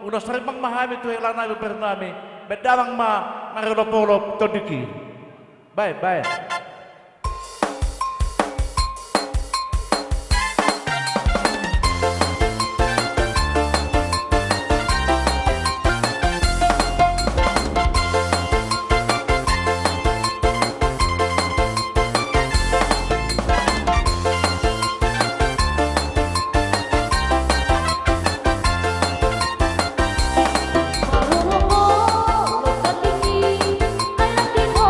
uno sering memahami tu yang lana bernami bedawang marolopolo todiki. Bye bye. Lo tadiki, ay latino,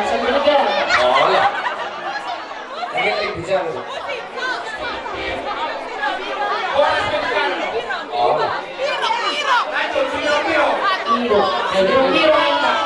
sambil lega. Oh ya. Lagi bisa. Oh. Biro, biro enak.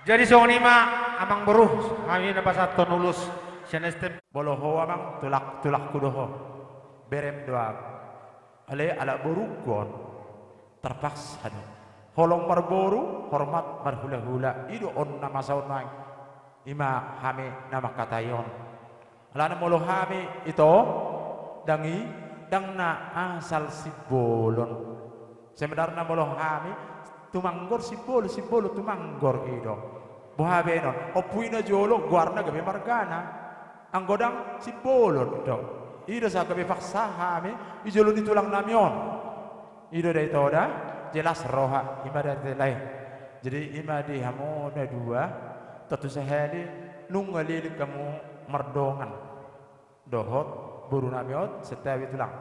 Jadi song nima amang beruh kami dapat satu nulus senestem Boloho amang tulak kudoho. Berem doa. Ale ala borukon terpaksa. Holong marboru hormat marhula-hula. Ido on nama saunang. Ima hame nama katayon. Alana molo hame ito dangi dangna asal sibolon. Sebenarnya molo hame tumanggor sibolo tumanggor ido. Buhabe non, opuina jolo guarna gabe margana, anggodang sibolon do. Ido sa gabe faksa hame, ijolo ditulang namyon. Ido da ito da, jelas roha ibadat lain. Jadi imadi hamo na dua, tatu sehari nunggalili kamu merdongan. Dohot buru namyon setawi tulang.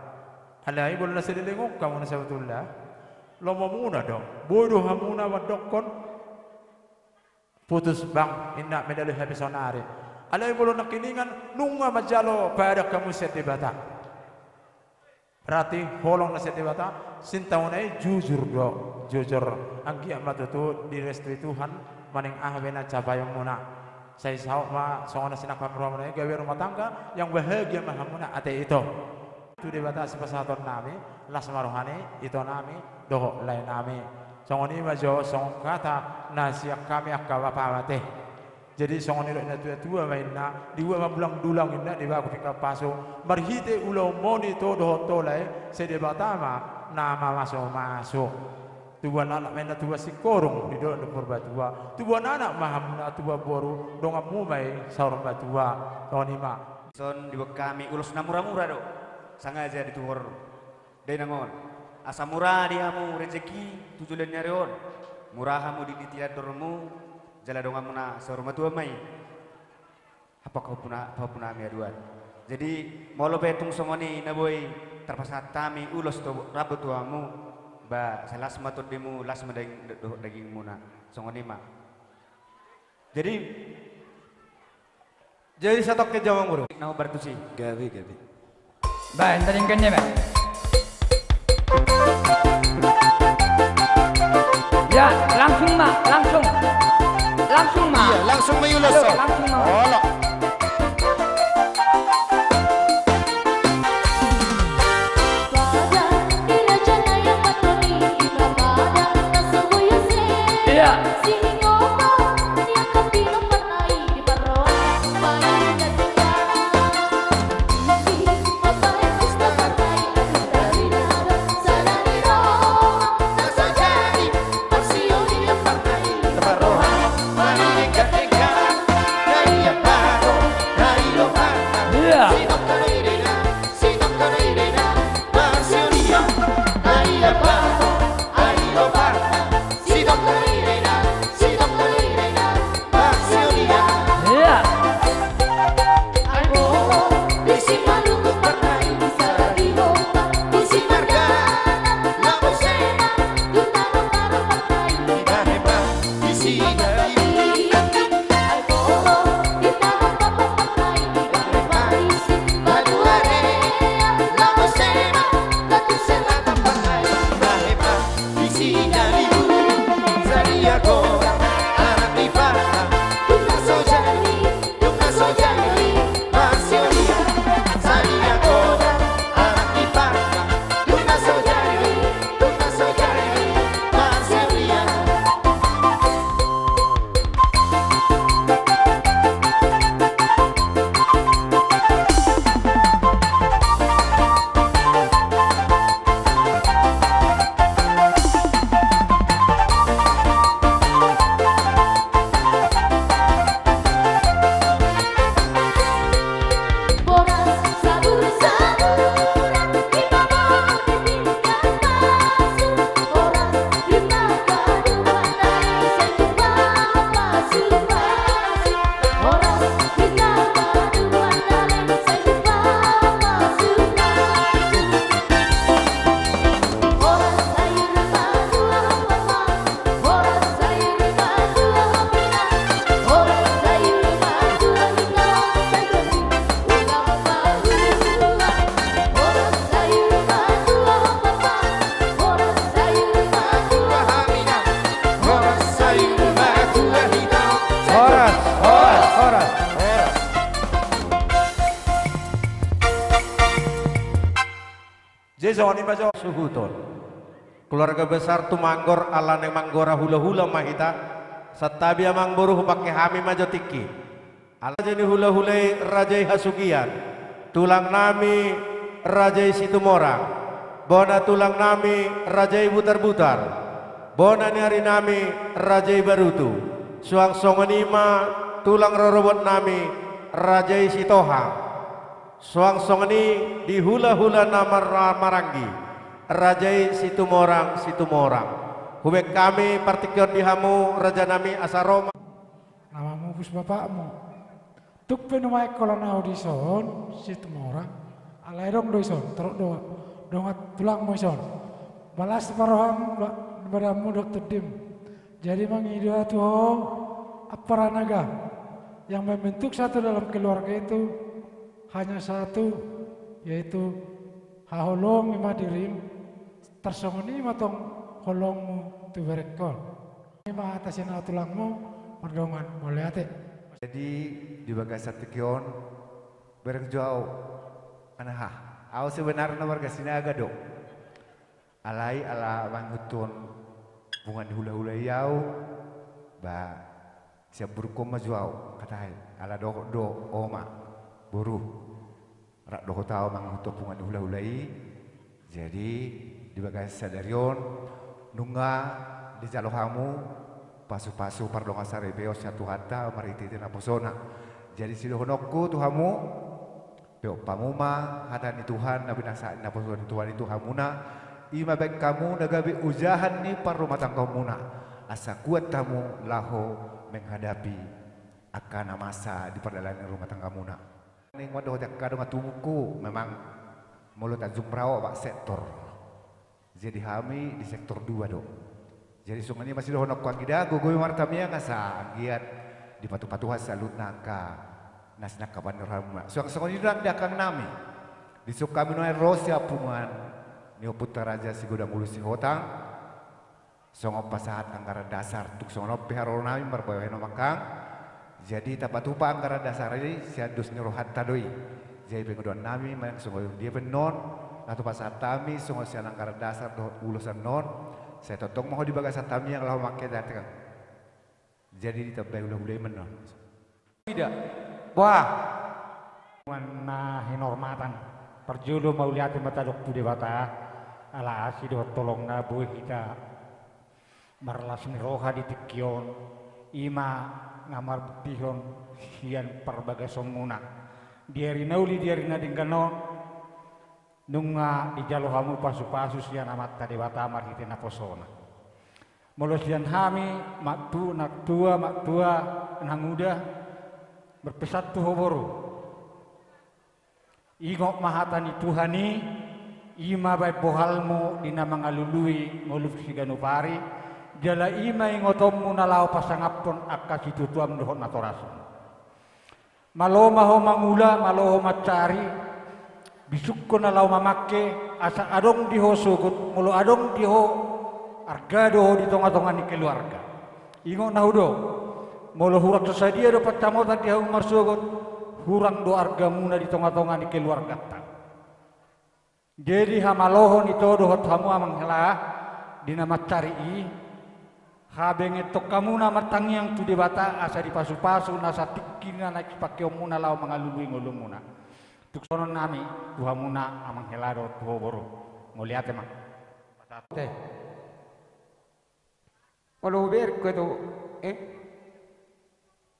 Alai boleh nasi dilengok kamu nasi betullah. Lomo muna dong, bodoh hamuna wadokon. Putus bang, inna medali habis sonari. Alai bolo nakilingan nunga majalo pada kamu seti bata. Berarti holong na seti bata, sintaunai jujur do, jujur. Angki amat itu di restu Tuhan, maning ahwena capayong muna. Saya saw ma songona sinak pamromana gawe rumah tangga yang bahagia mahamuna ate itu. Itu di bata sepasaton nami, las marohani itu nami, doh lain nami. Songoni majo song kata nasiak kami akawa pawate. Jadi songoni lo ina tua mainna diwa mabulang dulang inna di baku pika paso marhite ulo moni to do tolai sede batama nama masuk. Tua anak mainna tua si korong di do purba tua. Tua anak mahamna tua boru dongam mumai saurang batua. Songoni ma. Son di kami ulus na murah-murah do. Sangaja dituhor. Dai nangon. Asa murah diamu rezeki tujulan nyarion. Murah kamu di tiadormu. Jala dong kamu na sorma tua mai. Apa kau puna miaduan. Jadi mau lo betung somoni na boy terpaksa tami ulos to rabut tuamu ba salas matut demu las daging muna songoni ma. Jadi satok ke Jawang Buru. Nau bertusi. Gabi. Ba, taringkannya ba. Ya, langsung ma, langsung ma. Iya, langsung mayulos. Aduh, langsung ma. Olok. Iya. Songoni majo Suhuton. Keluarga besar Tumanggor ala neng manggora hula-hula mahita. Satabi amang boruh pakai hami majo tiki. Ala jeni hula-hulai Rajai Hasugian. Tulang nami Rajai Situmorang. Bona tulang nami Rajai Butar-Butar. Bona nyari nami Rajai Barutu. Suang songonima tulang rorobot nami Rajai Sitohang. Suang songeni di hula-hula nama Maranggi Rajai Situmorang. Hubek kami partikion dihamu Raja nami Asaroma. Namamu bus bapakmu. Tuk penumai kolon audison Situmorang. Alairong doison teruk doa. Dongat tulang moison. Balas paroham badamu Dr. Dim. Jadi mengidua tuh aparanaga yang membentuk satu dalam keluarga itu hanya satu, yaitu haholong imadirim tersongoni matong holongmu tu berekol. Ima atasin tulangmu perdongan boleh ate. Jadi di bagas satu kion bareng jauh anah. Aku sebenarnya warga sini agak dong. Alai ala bang hutun pungan hula-hula yau ba siap berkom majuau katai ala do oma buru rak do tau mang untuk pungan hula-hulai jadi di bagai sadarion nunga di jalohamu pasu-pasu pardonga sarebeo satu hatta mariti tina posona jadi sidohonokku tuhamu yo pamuma hatani Tuhan nabi nasa na posona Tuhan itu hamuna ima baik kamu nagabi ujahan ni par rumah tangga muna asa kuat tamu laho menghadapi akan masa di perjalanan rumah tangga muna ning waduh kadang tumuku memang mulut azumrao pak sektor jadi kami di sektor 2 dok jadi sungai ini masih dohonok kuangida gogoy martamia ngasa giat di patu-patuha salut naka nasnak kapan ramah suang-suang ini dakang nami di suk kami noe rosia pungan nio putra raja si godang ulu si hotang songo pasahat angkara dasar tuk songo piharo nami marbayoheno makang jadi tapatupa angkara dasar ini siadus ni rohat tadoi jadi pengodoan nami mayang songo dia benon atau pasahat tami songo sian angkara dasar do ulusan non saya totong mau di bagas tami yang lau makai datang jadi ditabai ulah-ulah menon Tidak. Wah, mana hinormatan perjulu mau lihat mata dokter dewata ala asido tolong nabu kita marlas roha di tikion ima ngamar butihon hian perbagas somuna diari nauli diari nadingganon nunga di jalo hamu pasu-pasu sian amat dewata marhitina posona molosian hami mak tua nang muda berpesat tuh hoboro ingok mahatani Tuhani ima baik bohalmu dina mangalului ngoluf siganupari jala ima ingotommu nalau pasangapon akas itu tuam dohon natoras maloma ho mangula maloho macari bisukko nalau mamake asa adong diho sugut mulo adong diho arga doho di tonga-tonga ni keluarga ingok nahudo molo hurang sesadia dapat camota di umar sugut hurang do arga muna di tonga-tonga ni keluarga ta jadi hamalohon itu dohot hamu amang helah dina macari habeng etok kamu nama tangyang tu debata asa di pasu-pasu nasa tikina naik pakai omuna lau mangalului ngolumuna tuk sonon nami tuhamuna amang helah do tuho boro ngoliat emang teh Kalau ber ko to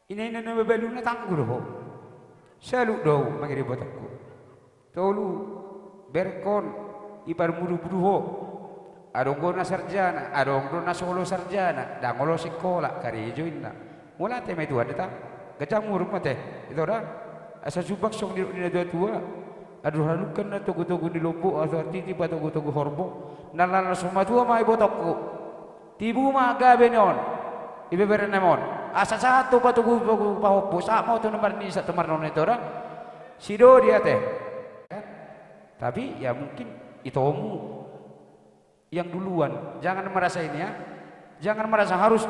ini na nababalu na tanggulo ho. Salu daw magiribot ako. Tolu berkon ipar buru-buru ho. Adong na sarjana, adong na solo sarjana, dangolo sekolah karijo inna. Mula te may tuwa dita. Gajang murug mate. Ito ra. Asa subak song di tua. Aduh halukan na tugu-tugu di lombo atau titi pa tugu-tugu horbo. Nalala sumatua may botok Tibu ma gabe non. Ibeberen namon. Asa satu patugu pahopo sama tu nomor ni satu marnon itu orang sido dia teh tapi ya mungkin itomu yang duluan jangan merasa ini ya jangan merasa harus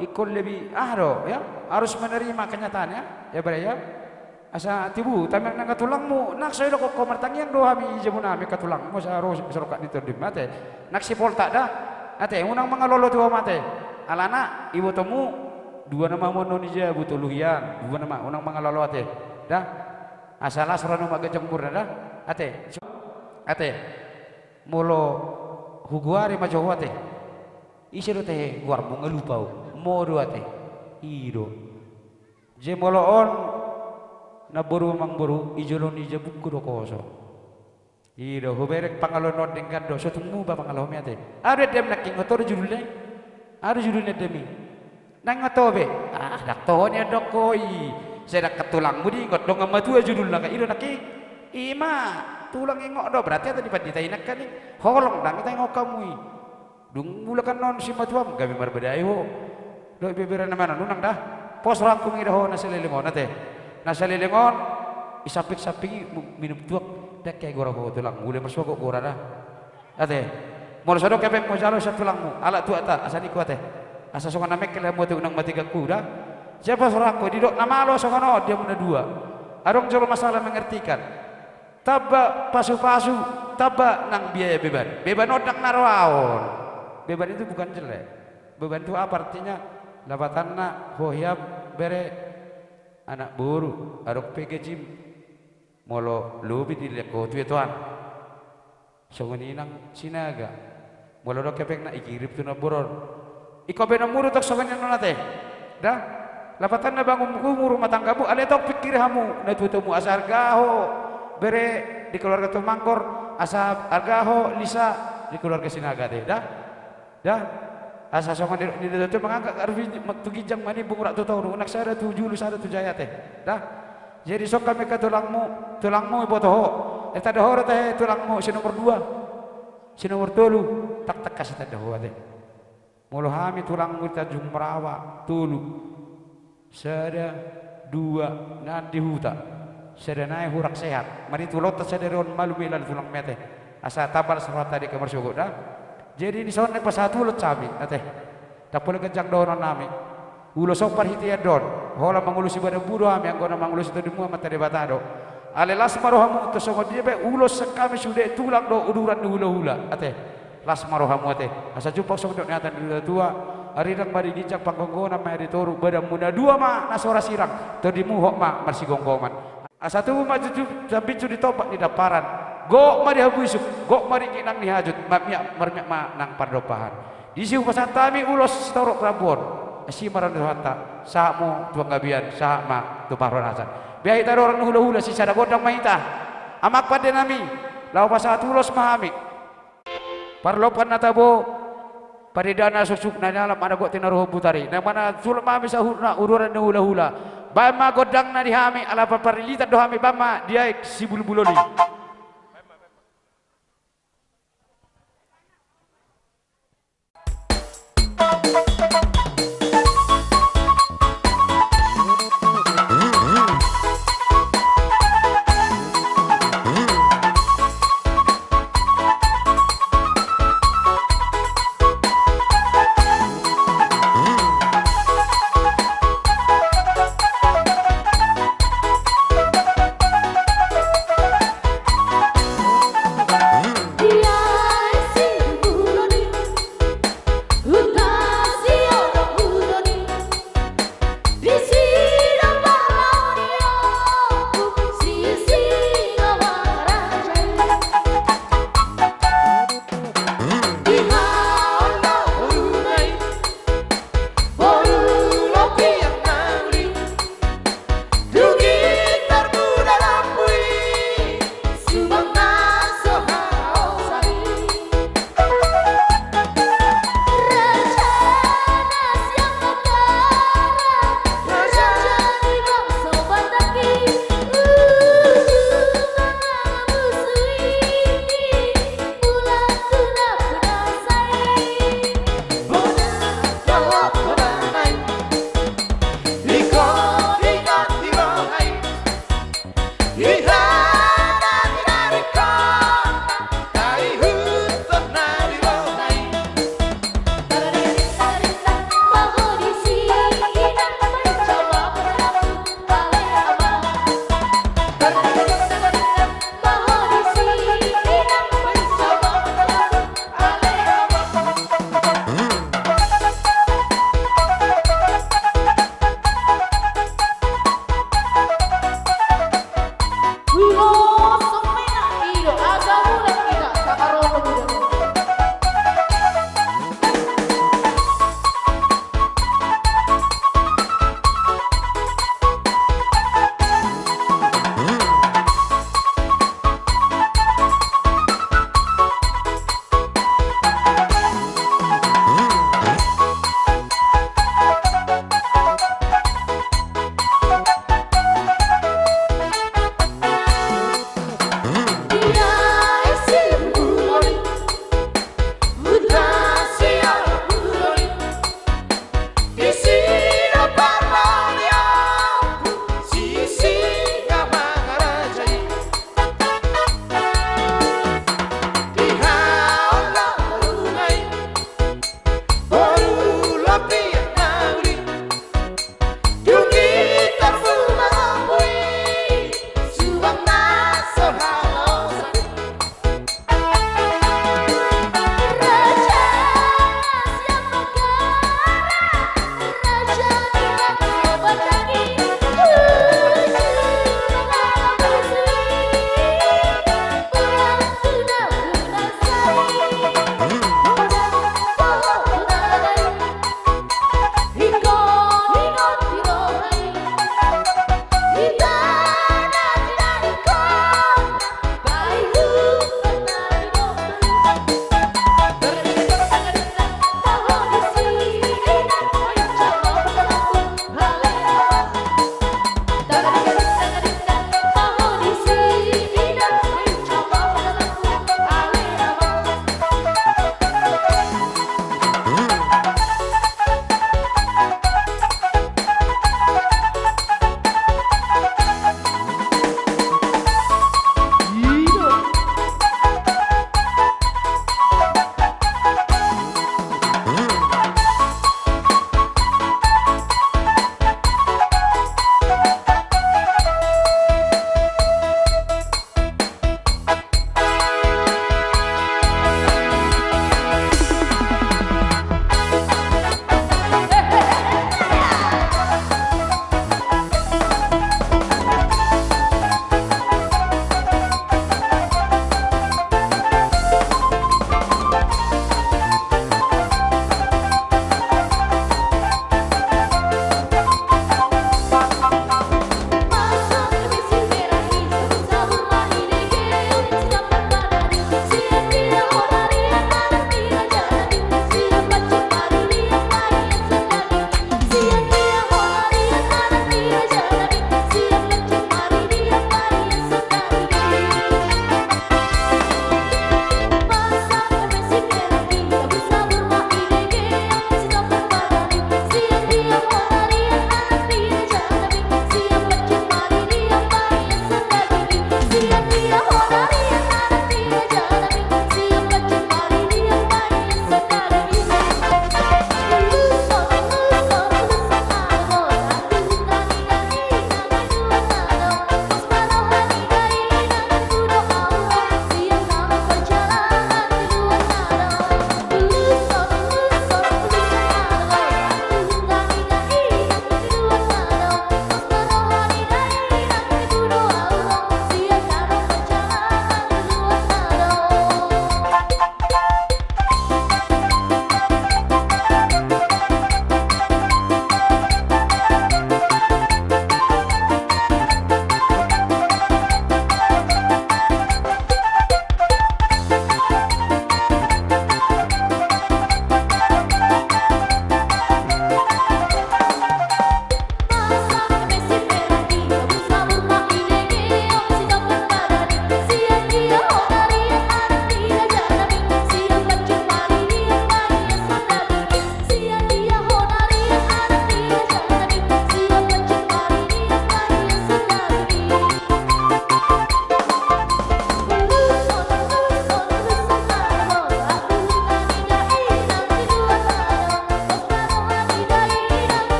ikut lebih ya harus menerima kenyataannya ya bre ya asa tibu tamek nang katulangmu nak saya kok komertangian do hami jemunami katulangmu sa harus serokat diturdim mate nak sipol tak dah ate unang mangalolo tuwa mate alana ibu temu dua nama mononija butuh luhian dua nama unang mangalolo ate dah asal asrano magajang purna dah ate molo huguari majoho ate isiro teh guar bunga lupau modo ate ido je molo on na boru mang boru ijolo ni je buku do koso ido huberek pangalon dengan do so tunggu ba pangalon ate ada dem naking otor judulnya ada judulnya demi nang ngatobe daktonya dokoi saya dak ketulang budi ngot dong ama tua judul nak iro naki ima tulang engok do berarti tadi pad ditainak kan holong dang kita engok kamu dung mulakan non si matuam kami berbedai ho do beberan mana nunang dah pos rangkung ida ho nasalilingon ate nasalilingon isapik-sapik minum tuak dak kay gora ho tulang mulai masuk gora dah ate mau sadok kepeng mo jalo sa tulangmu ala tu ata asani ku ate asa songan namek kala mo unang matiga kuda siapa sorako didok nama lo songan dia muna dua adong jolo masalah mengertikan taba pasu-pasu taba nang biaya beban odak narawaon beban itu bukan jelek. Beban itu apa artinya? Labatanna hohiam bere anak buru arok pegejim molo lubi dilek ko tuan. Songoni nang sinaga. Molo do kepek na ikirip tu na buron. Iko benamuru tak songoni nang nate. Dah. Labatanna bangun kumur rumah tanggamu ale tok pikir hamu na tutumu asar gaho bere di keluarga Tumangkor asa argaho lisa di keluarga sinaga deh. Dah. Asa songan di itu mengangkat arfi tugijang mani bungurak tu tahu nak saya tu julu saya tu jaya teh dah jadi sok kami ke tulangmu ibu toho tak ada hora teh tulangmu si nomor 2 si nomor 3 tak kasih tak ada hora teh mulu hami tulangmu kita jumrawa tulu sada 2 nanti huta sada naik hurak sehat mari tulot sadaron malu milan tulang mete asa tabal sama tadi kamar syukur dah. Jadi di sana pas satu ulut cabi, teh. Tak boleh kencang doron nami. Ulo sopar hitian don. Hola mangulus ibadah budo ami yang gona mangulus itu di muam mata debatado. Ale lasmarohamu tu songo dia be ulo sekami sudah tulang do uduran di hula-hula, teh. Lasmarohamu teh. Asa jumpa songo do nyatan di tua. Hari nang bari gijak panggongona ma di toru badam muda 2 ma nasora sirang. To di muhok ma marsi gonggoman. Asa tu ma juju sampai di topak di daparan. Gok mari habusuk, gok mari kinang ni hajut, mamnya mermyak ma nang pardopahan. Di siu pasan tami ulos torok Prabon. Si maran hata, samu tuang gabian, sama tu paron asan. Biai taro orang hula-hula si sada godang maita. Amak pada nami, lau pasat ulos mahami. Parlopan natabo, paridana susuk na dalam ada gok tinaruh butari. Nang mana sulap mami sahurna ururan hula-hula. Bama godang na dihami, ala paparilita dohami bama dia si bulu-buloli.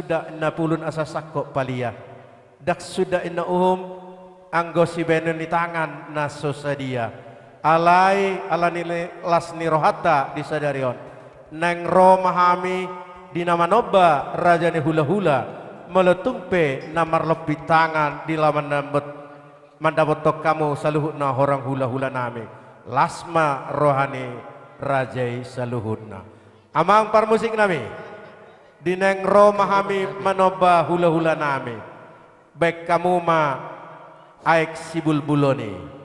sudah na pulun asa sakko palia dak sudah ina anggo si benen di tangan na sosadia alai ala nile las nirohata disadarion neng ro mahami di nama noba raja ni hula-hula meletungpe namar lebih tangan di laman mandabotok kamu saluhutna orang hula-hula nami lasma rohani rajai saluhutna amang parmusik nami dineng ro mahami manoba hula-hula nami baik kamu ma aik si bulbuloni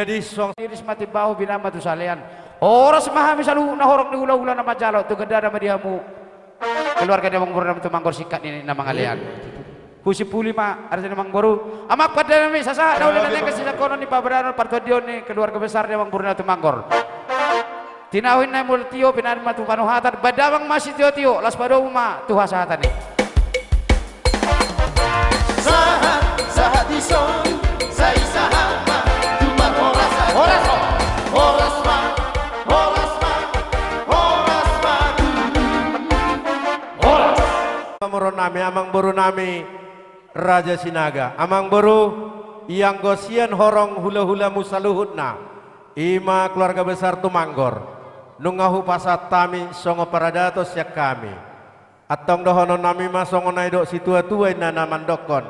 jadi song iris mati bau binama tu salian oras mahami salu na horok ni hula-hula na majalo tu ganda nama diamu keluarga dia manggur tu manggor sikat ini nama ngalian husi puli ma ada nama manggoru amak pada nami sasa dah udah nanti kasih kono ni pabrano partodio ni keluarga besar dia manggur tu manggor tinawin na multio pinan matu panuhatan badawang masih tio las pada uma tu hasatan ni sahat di son sai sahat Pamuron nami amang boru nami Raja Sinaga amang boru yang gosian horong hula-hula musaluhutna ima keluarga besar Tumanggor nungahu pasat tami songo paradato siak kami atong dohono nami ma songo naidok si tua-tua nana mandokon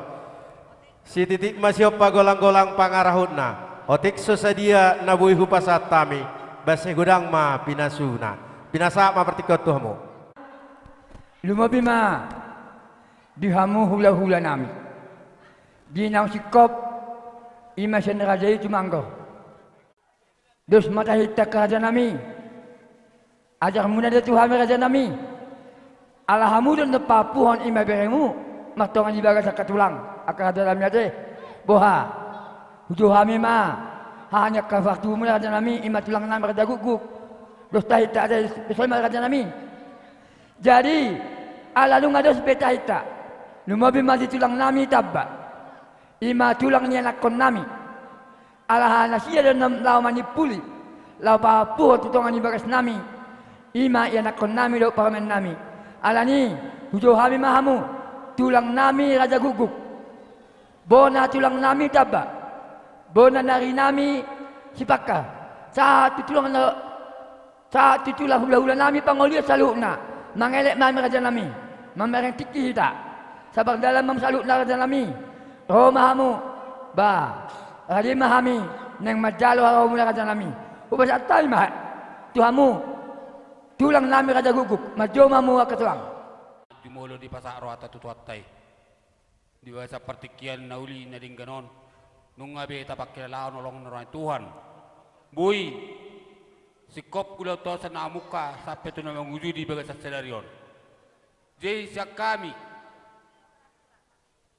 si titik masih golang-golang pangarahutna otik sosadia nabui hupasat tami basi gudang ma pinasuna pinasa ma pertikot tuhmu lumabima dihamu hula-hula nami dinang sikop ima senrajai Tumanggor dos mata hitak raja nami ajar muna dia tuhami raja nami alhamu dan papuhon ima beremu matongan ibaga sakatulang akar dalam yate boha hujuhami ma hanya kafaktu muna raja nami ima tulang nami raja guguk dos tahita ada bersama raja nami jadi alalung ada sepeta hita lumabi masih tulang nami tabba ima tulang ni anak kon nami alahana siya dan lau manipuli lau papuh tutongan ibagas nami ima anak kon nami lau paramen nami alani hujo hami mahamu tulang nami raja guguk bona tulang nami tabba bona nari nami sipaka satu tulang hula-hula nami pangolia salukna mangelek mami raja nami mamereng tiki hita sabak dalam mamsaluk na raja nami romahamu ba radi mahami neng majalo haro mula raja nami ubas atai mah tuhamu tulang nami raja guguk majomamu akatuang dimolo di pasak roata tutuatai di bahasa pertikian nauli nading ganon nung ngabe tapak lawan olong nerai Tuhan bui sikop kulau to sana muka sampai tu nama wujudi bagai sasedarion jadi siak kami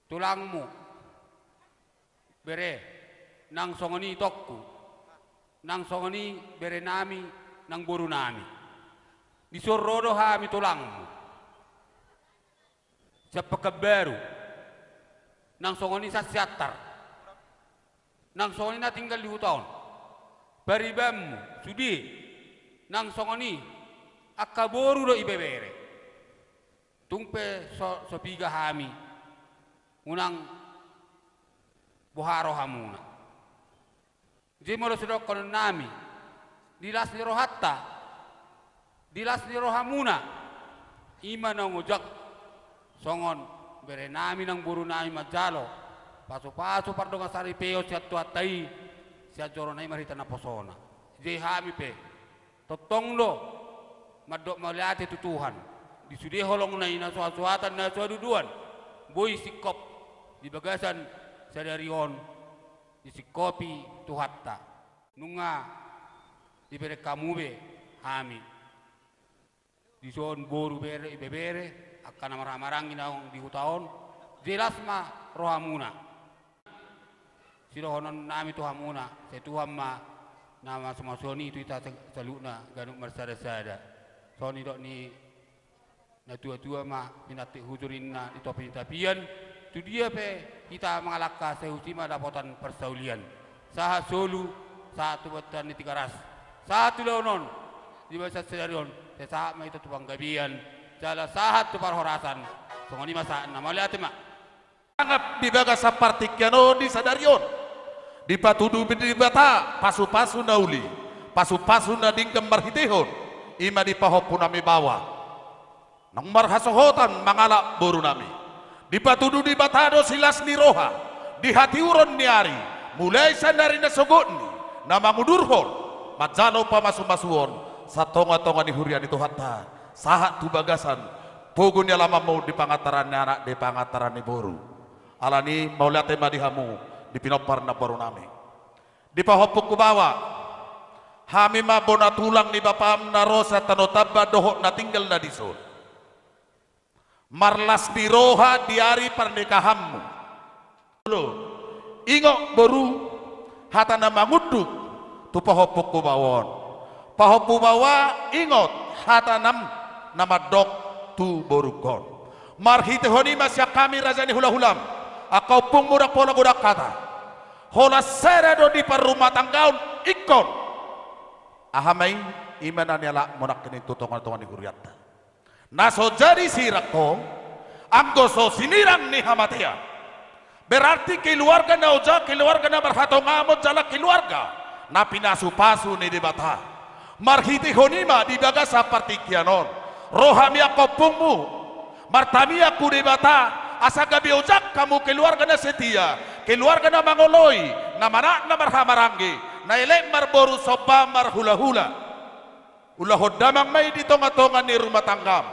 tulangmu bere nang songoni tokku nang songoni bere nami nang boru nami disorodo hami tulangmu siapa kebaru nang songoni sasiatar nang songoni na tinggal di hutan baribammu sudi nang songoni akaboru do ibebere tungpe so piga hami unang boharo hamuna jemolo sedok kono nami dilas ni rohatta dilas ni rohamuna imana ngojak songon bere nami nang buru nami majalo pasu pardonga sari peo siat tuatai siat joro nai marita na posona je hami pe totong do madok maliate tu Tuhan disudi holong nai na suatan na suaduduan boy sikop di bagasan sadarion di sikopi tuhatta nunga di bere kamu be hami di son boru bere bebere akan marang-marangin naong di hutaon jelas ma rohamuna sirohonon nami tuhamuna setuham ma nama semua soni itu kita saluna ganuk marsada-sada soni dok ni na tua-tua ma minati hujurin na di topi tapian itu dia pe kita mengalahkan sehusima dapatan persaulian saha solu satu batan di tiga ras satu leonon di bahasa sedarion sesaat ma itu tupang gabian jala sahat tu parhorasan songoni masa nama lihat mak anggap di bagasa partikiano di sadarion di patudu di bata pasu-pasu nauli pasu-pasu na dingkem marhitehon ima di pahopu nami bawa nang marhasohotan mangalak boru nami di patudu di batado silas ni roha di hati uron ni ari mulai sandari na sogotni na mangudurhon majalo pa masu-masuon sa tonga-tonga ni hurian itu hatta sahat tu bagasan pogon ya lama mau di pangataran ni anak di pangataran ni boru alani mau lihat tema di hamu di pinopar na baru nami di pahopuk ku bawa hami mabona tulang ni bapam na rosa tanotabba dohok na tinggal na dison marlas di roha di hari pernikahanmu lo ingok baru hata na manguduk tu pahopuk ku bawon pahopu bawa ingot hata nama dok tu borukon marhite honi masya kami rajani hula-hulam akau pung mudak pola budak kata hola serado di perumah tanggaun ikon ahamai imanan yala mudak kini tutongan-tutongan di kuriata naso jadi sirakong anggoso sinirang ni hamatia berarti keluarga na oja keluarga na berhatong amot jala keluarga na pinasu-pasu ni dibata marhiti honima di bagasa partikianon rohami akopungmu martami aku dibata asa gabi ojak kamu keluarga na setia keluarga na mangoloi na manak na marhamarangi na elek marboru soba marhula-hula ulah hodamang may di tonga-tonga ni rumah tanggam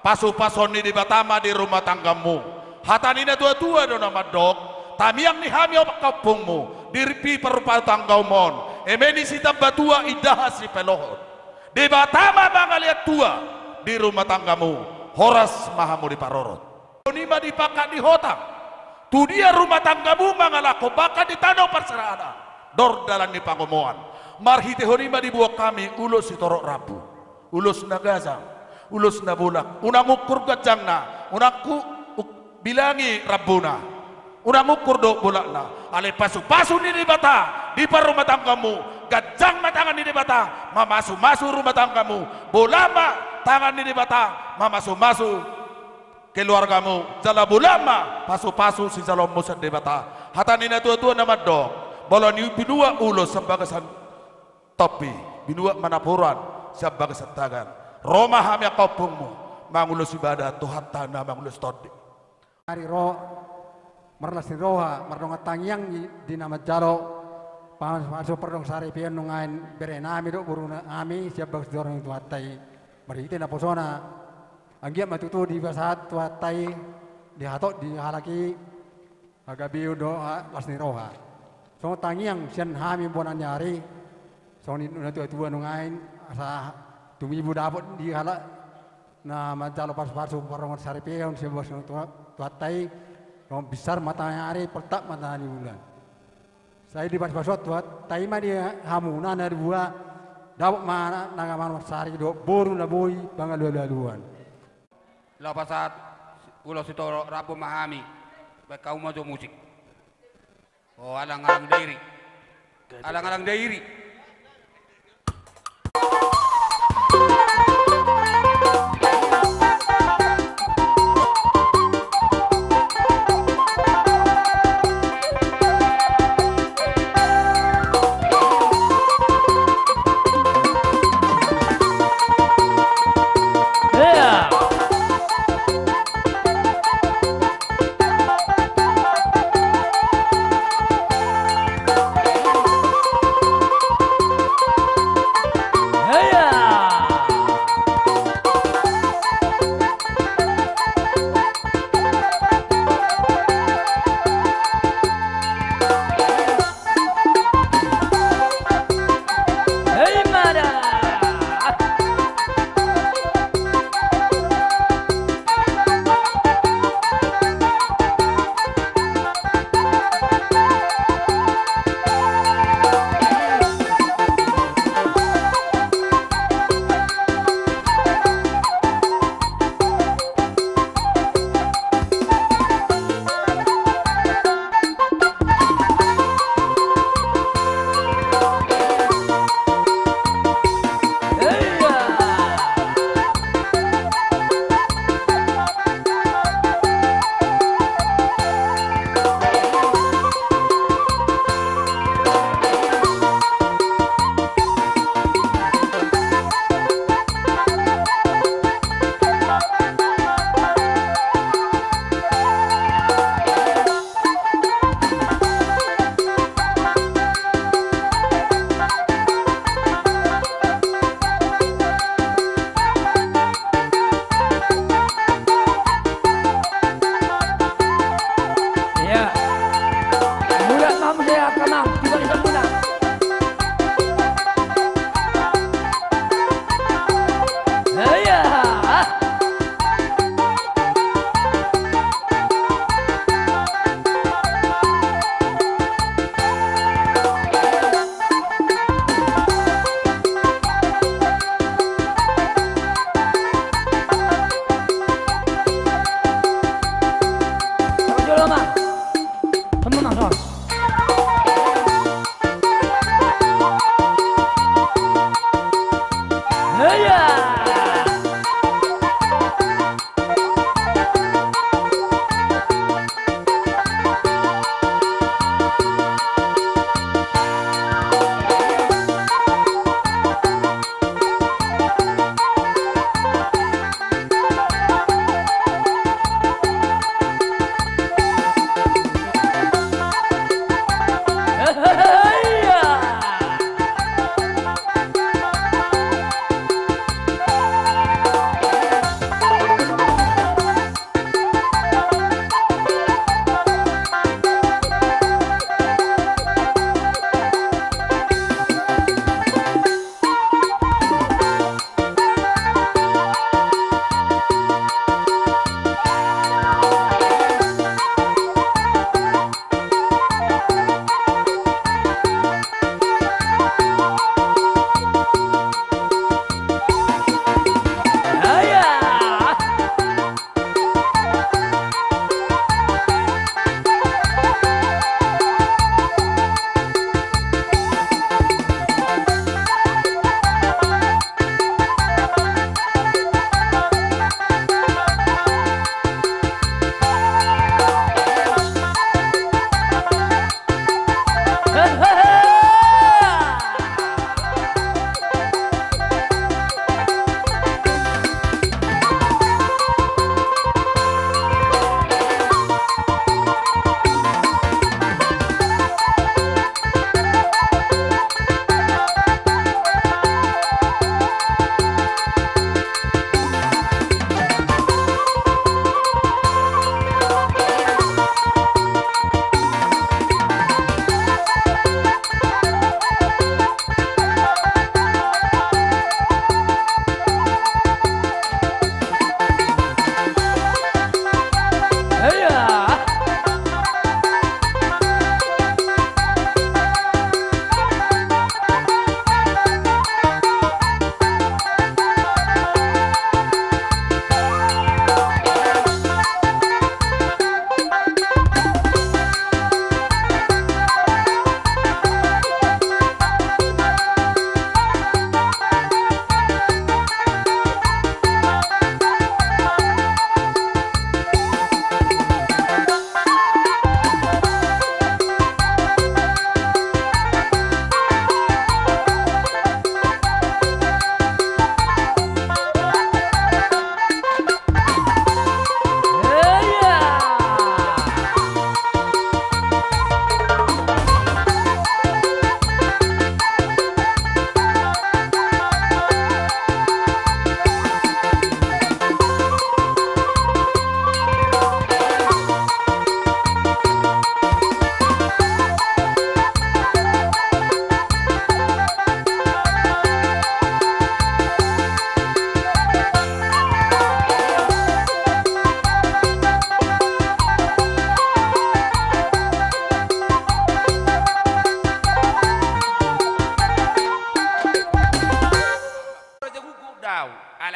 pasu-pason ni dibatama di rumah tanggamu hatani na tua-tua do nama dok tamiang ni hami akopungmu dirpi perupa tanggaumon emeni sita batua idah si pelohon di batama mangaliat tua di rumah tanggamu horas mahamu di parorot nima dipakat di hotang tu dia rumah tanggamu mangalako bakat di tanah perserana dor dalan di pangomoan marhite honima dibuat kami ulus si torok rabu ulus nagazang ulus nabulak unang ukur gajangna unang bilangi rabuna unang ukur do bulakna ale pasu-pasu ni bata di par rumah tanggamu gajang matangan ni bata mamasu-masu rumah tanggamu bolama tangan ni bata mamasu-masu keluargamu jala bulama pasu-pasu si jalom musan di bata hatanina tua-tua nama dong bolon yu binua ulo sabagasan topi binua manapuran sabagasan tagan roma hamya kopungmu mangulus ibadah tuhan tanah mangulus todi hari ro marlas ni roha mardong tangyang di nama jalo paso perdong sari pian nungain berenami do buruna ami siap bagus dorong itu atai berite na posona anggiat matutu di basat tu atai di hatok di halaki agabiu do las ni roha so tangyang sian hami bonan nyari so ni natu tua nungain asa tumi budapot di halak na majalo pas-pasu perdong sari pian siap bagus tu atai besar matanya hari pertak matanya bulan. Saya di pas-pasot buat taima dia hamuna dari buah dapat mana nangaman sari do boru na boy bangal laluan. Lapasat ulo sitoro rabu mahami baik kau mau musik. Oh alang-alang dairi. Alang-alang dairi.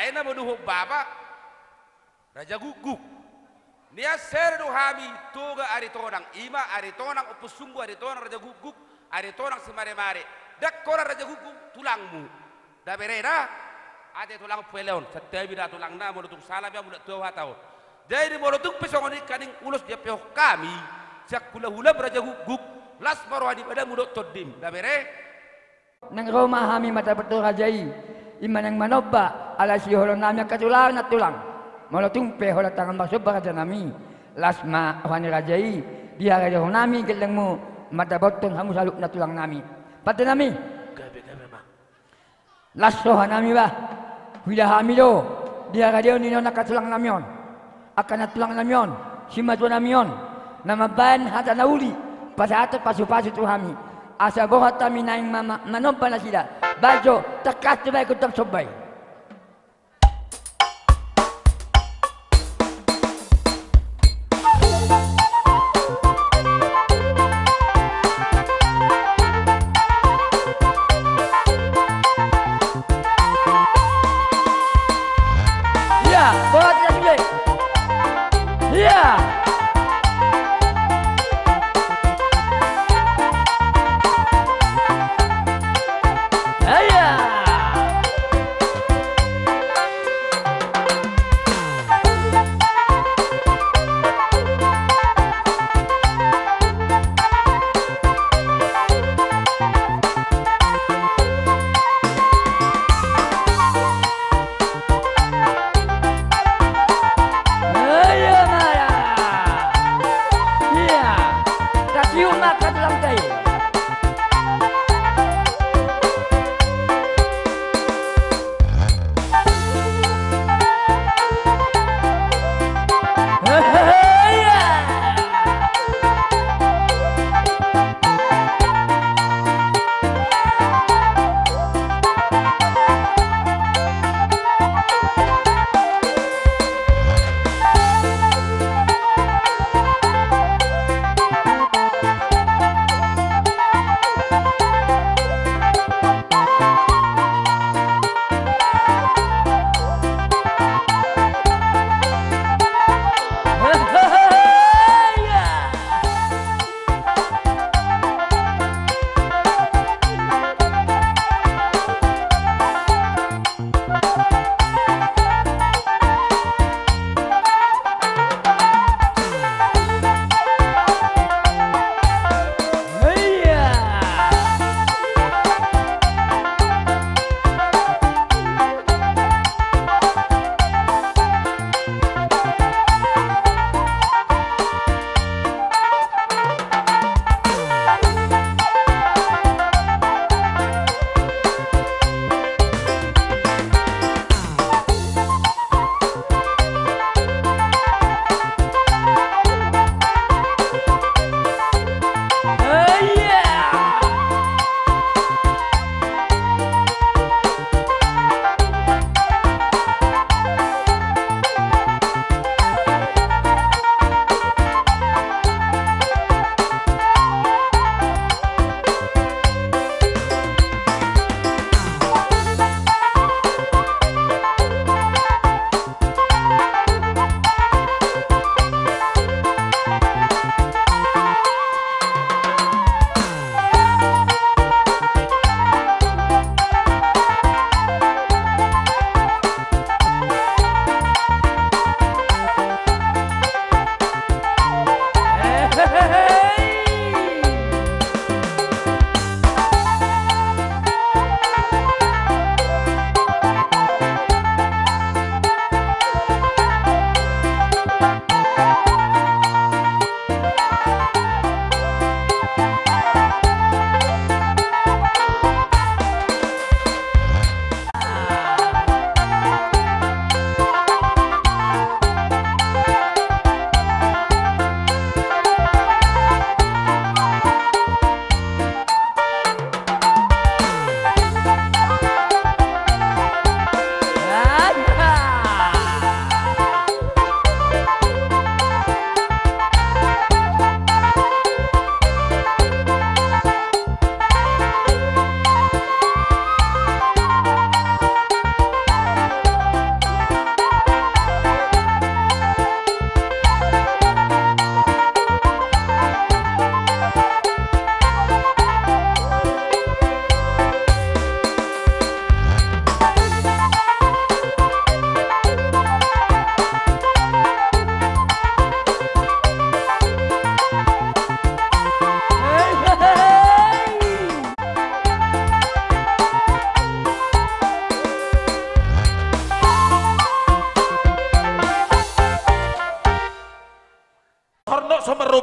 Aina menuhu baba Raja Guguk. Nia serdu hami toga ari tonang ima ari tonang upusumbu ari tonang Raja Guguk ari tonang semare-mare. Dak kora Raja Guguk tulangmu. Da bereda ade tulang peleon setiap bida tulang na monutuk salam yang muda tua tau. Jadi monutuk pesongoni kaning ulus dia peok kami sak hula-hula Raja Guguk las marwadi pada mudok todim. Da bere nang Roma hami mata betul rajai iman yang manoba ala si holon namnya katulang na tulang molo tumpe hola tangan masuk baraja nami lasma wani rajai dia raja nami gelengmu mata botong hamu saluk na tulang nami pate nami lasso nami ba wila hamido dia raja nino na katulang namion akan na tulang namion simatu namion nama ban hata nauli pasat pasu-pasu tu hami asa bohat kami naing manompa na sila bajo takas tu baik utap sobay ya bohat na sila ya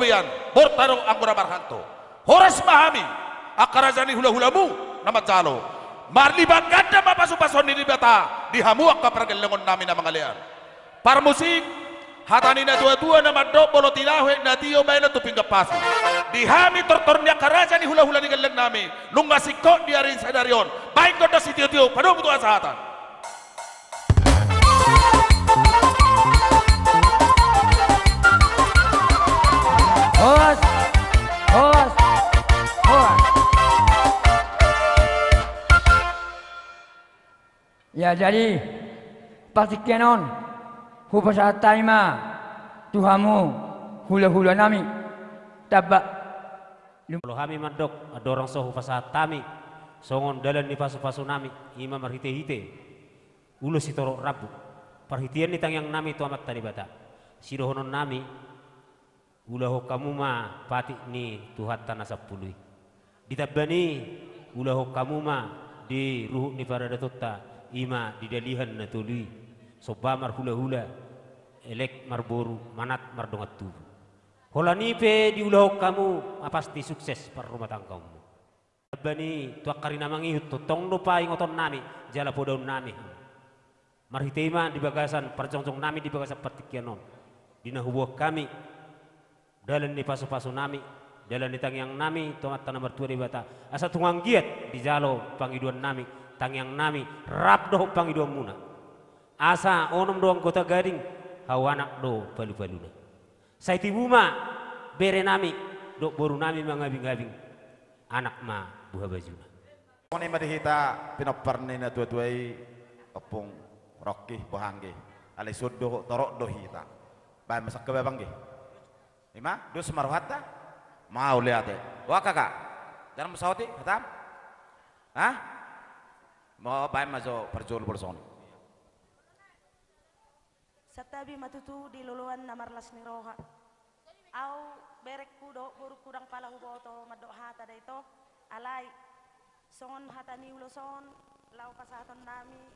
beyan bortaro anggora marhanto horas mahami akarazani hula-hulamu nama calo marli bagada mapasu-pason ni bata dihamu akka pergelengon namin na mga lian par musik hatani na dua-dua na madok bolo tinahwe na tiyo bayna tuping kapasi dihami tortornya karazani hula-hula ni geleng nami nung masiko diarin sadarion baik kodo si tiyo-tiyo padu butuh asahatan. Hoas, hoas, hoas. Ya jadi pastikan hupasa taima tuhamu hula-hula nami tabak. Kalau kami mandok ada orang so hupasa tami songon dalan ni pasu-pasu nami ima marhite-hite ulo si toro rabu perhitian ni tangyang nami tu amat tadi bata sidohonon nami ulaho kamu ma pati ni tuhat tanah sapului ditabani ulaho kamu ma di ruh ni para datota ima di dalihan na tului soba mar hula-hula elek marboru manat mardongat tu holani pe di ulaho kamu pasti sukses par rumah tanggamu tabani tu akarina mangihut to tong do pa ingoton nami jala podaun nami marhitema di bagasan parjongjong nami di bagasan patikianon dina hubuh kami dalan ni pasu-pasu nami dalan ni tangyang nami tomat tanah mertua di bata asa tungang giat di jalo pangiduan nami tangyang nami rap doh pangiduan muna asa onom doang kota gading hawanak do palu-paluna sai tibuma bere nami do boru nami mangabing-abing anak ma buha bajuna oni madihita pinoparni na tuai opung rokki bohangge alai suddo torok dohita ba masak ke babangge Ima, dus maruhata, mau lihat ya. Wah kakak, jangan musawati, hatam, ah, mau bayar mazo perjual berson. Satabi matutu di luluan namar las niroha, au berek kudo buruk kurang pala huboto madok hata daito, alai, songon hata ni uloson, lau pasaton nami,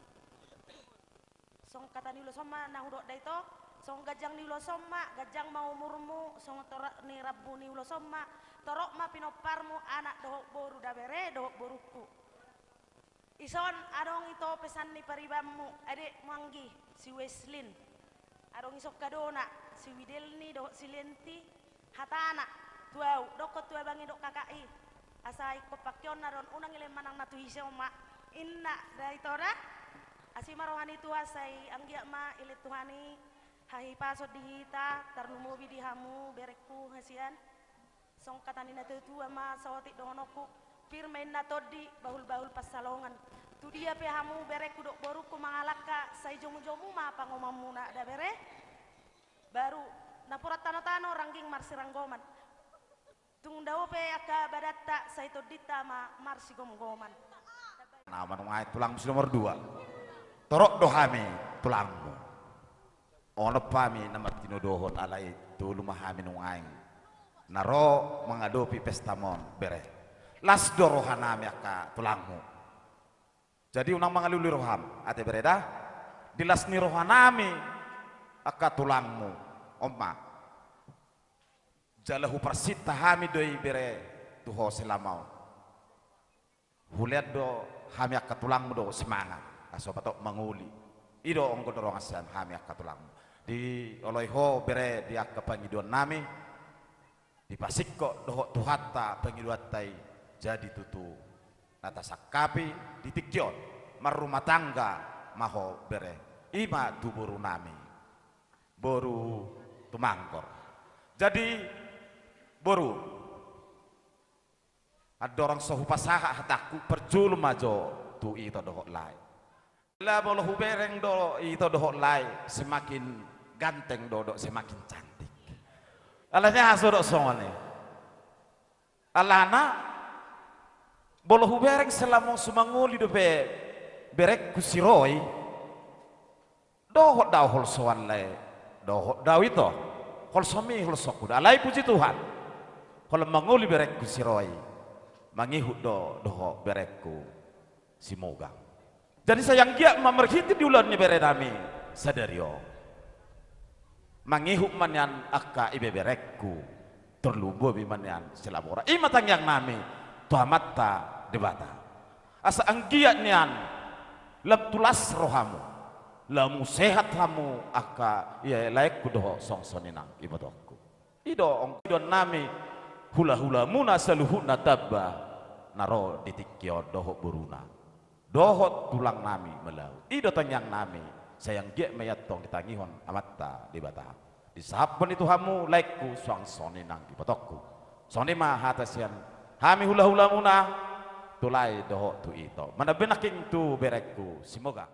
song kata ni uloson ma nahudok daito. Song gajang ni ulo somma, gajang mau murmu, song torak ni rabbu ni ulo somma, torok ma pinoparmu anak dohok boru dabere, dohok boruku. Ison adong ito pesan ni paribamu, adik manggi si Weslin, adong isok kadona si Widelni dohok si Lenti, hatana tuau, doko tua bangi dok kakai, asai kopakyon naron unang ilem manang natu hisoma, inna dari tora, asima rohani tua asai anggia ma ilit tuhani. Hahi pasot dihita, tarnumubi dihamu, berekku hasian. Song katani na tutu ama sawatik dongonoku, pirmain na todi, bahul-bahul pasalongan. Tu dia pehamu berekku dok boruku mangalaka, say jomu-jomu ma pangomamu na ada bere. Baru, napurat tano-tano rangging marsiranggoman. Tung dawo pe aka badatta, say todita ma marsi gom-goman. Nah, manungai tulang musim nomor 2. Torok dohami tulangmu. Ono pami namat tinodohon alai tulu mahami nungaing naro mengadopi pestamon bere las dorohanami aka tulangmu jadi unang mangaluli roham ate bereda dilas ni rohanami aka tulangmu omma jalahu persita hami doi bere tuho selamau huliat do hami aka tulangmu do semangat aso patok manguli ido ongko dorong asan hami aka tulangmu di oloiho bere dia ke pangiduan nami di pasikko dohok tuhata pangiduan tai jadi tutu nata sakapi di tikyon marumah tangga maho bere ima tu boru nami boru tumangkor jadi boru ada orang sohu pasaha hataku perjul majo tu ito dohok lai la bolo hubereng do ito dohok lai semakin ganteng dodok semakin cantik. Alahnya hasodok songone. Alana bolo hubereng selama sumanguli do berek kusiroi. Dohok daw hol sowan lai. Dohok daw itu. Hol somi hol sokuda. Alai puji Tuhan. Hol manguli berek kusiroi. Mangihut dohok berekku simoga. Jadi sayang dia memerhiti di ulan ni beredami sadario. Mangihuk manyan akka ibe berekku terlubo bimanyan selabora imatang yang nami tuamatta debata asa anggiat nian labtulas rohamu lamu sehat hamu aka ya layak kudoh song soninang ibadokku ido nami hula muna saluhuna tabba naro ditikyo doho buruna doho tulang nami melau ido tanyang nami sayang giat mayatong kitangihon amatta debata disapon itu hamu laikku suang soni nang dipotokku soni mah hatasian hami hula muna tulai doho tu ito mana benaking tu berekku semoga